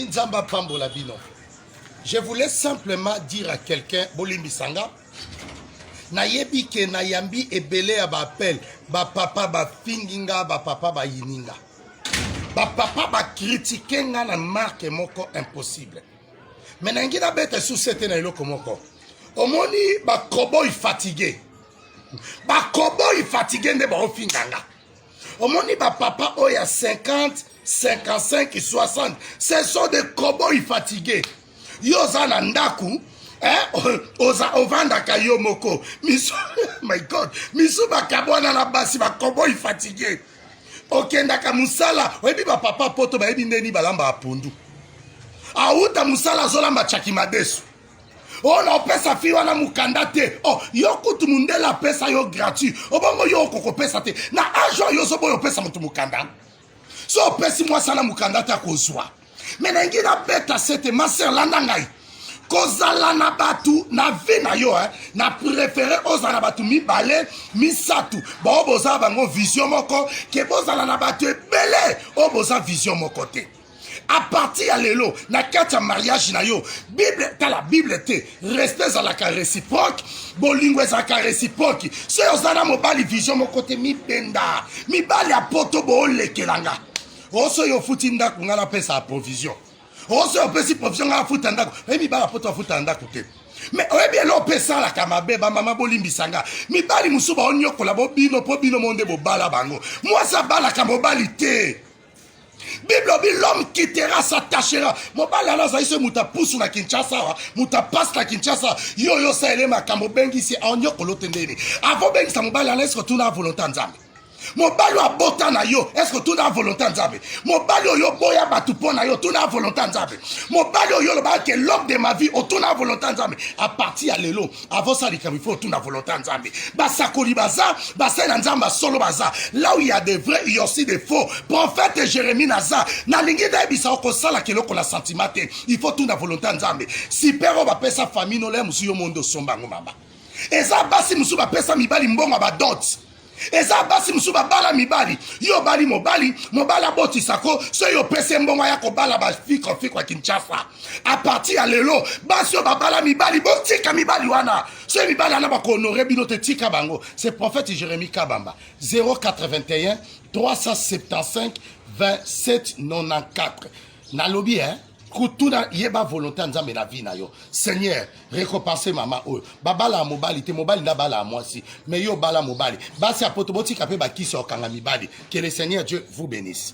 Nzamba Pambola Bino. Je voulais simplement dire à quelqu'un, Bolimbi Sanga, nayebi ke nayambi ebele ya ba appel, ba papa ba finginga, ba papa ba yininga. Ba papa ba critiquer nga na marque moko impossible. Mais nangi na bete sous cette na iloko moko. Omoni ba cowboy fatigué. Ba cowboy fatigué nde ba ofinganga. Omoni ba papa oya 50, 55 et 60. Ce sont des cowboys fatigués. Yoza na ndaku, oza ovanda kayo moko. Misu, my God, misu bakabwana na basi ba cowboy fatigué. Okendaka musala, webi ba papa poto ba ebi ndeni balamba apundu. Auta musala zolamba chakimadesu. Oh na pesa fi wana mukanda te. Oh yo kutu mundela pesa yo gratuit. Obongo yo koko pesa te. Na ajo yo sobo yo pesa mutu mukanda. So pesi mwa sana mukanda te akozwa. Mais nengi na beta sete maser landa ngai. Kozala na batu na vie na yo na préféré ozala na batu mibale misatu. Ba oboza bango vision moko ke bozala na batu ebele oboza vision moko te. À partir à l'élo, na kata mariage na yo, Bible, t'as la Bible te, respect à la réciproque, bolingo à la réciproque. Si osana mobali vision mon côté mi benda, mi bali a poto bo le kelanga. Oso yo futinda kungala pesa a provision. Oso yo pesi provision a futanda, e mi bala poto futanda kote. Mais oyebi elo pesa la kamabe ba mama bolimbi sanga. Mi bali musuba onyo kola bo bino po bino monde bo bala bango. Moi ça bala kamobali te. Bible dit l'homme quittera, s'attachera. Mon bal ala za iso muta pusu na Kinshasa, muta passe na Kinshasa. Yo sa ele makambo bengi si onyo kolotendeni. Avant bengi sa mobali ala est-ce que tout na volonté nzambe. Mon bal a bota na yo, est-ce que tout na volonté nzambe. Mon bal yo boya batu pona yo, tout na volonté nzambe. Mon bal yo le ba que l'homme de ma vie, tout na volonté nzambe. À partir à lelo, avant ça il faut tout na volonté nzambe. Ba sakoli baza, ba sa nzamba solo baza. Là où il y a des vrais, il y a aussi des faux. Prophète Jérémie naza, na lingi da bisa ko sala kelo ko la sentimate. Il faut tout na volonté nzambe. Si père ba pesa famille no le musu yo mondo somba ngomaba. Eza basi musu ba pesa mibali mbonga ba dot. Eza basi musuba bala mibali yo bali mobali aboti sako so yo pese mbongo ya ko bala ba fiko Kinshasa à partir à lelo basi yo bala mibali botika mibali wana so mibali ana ba ko honorer bino te tika bango. C'est prophète Jérémie Kabamba 081 375 27 94 nalobi Kutuna yeba volonté nzambe na vie na yo. Seigneur, récompenser maman o. Babala mobali te mobali na bala moi si. Mais yo bala mobali. Basi apoto boti kapé ba kiso kanga mibali. Que le Seigneur Dieu vous bénisse.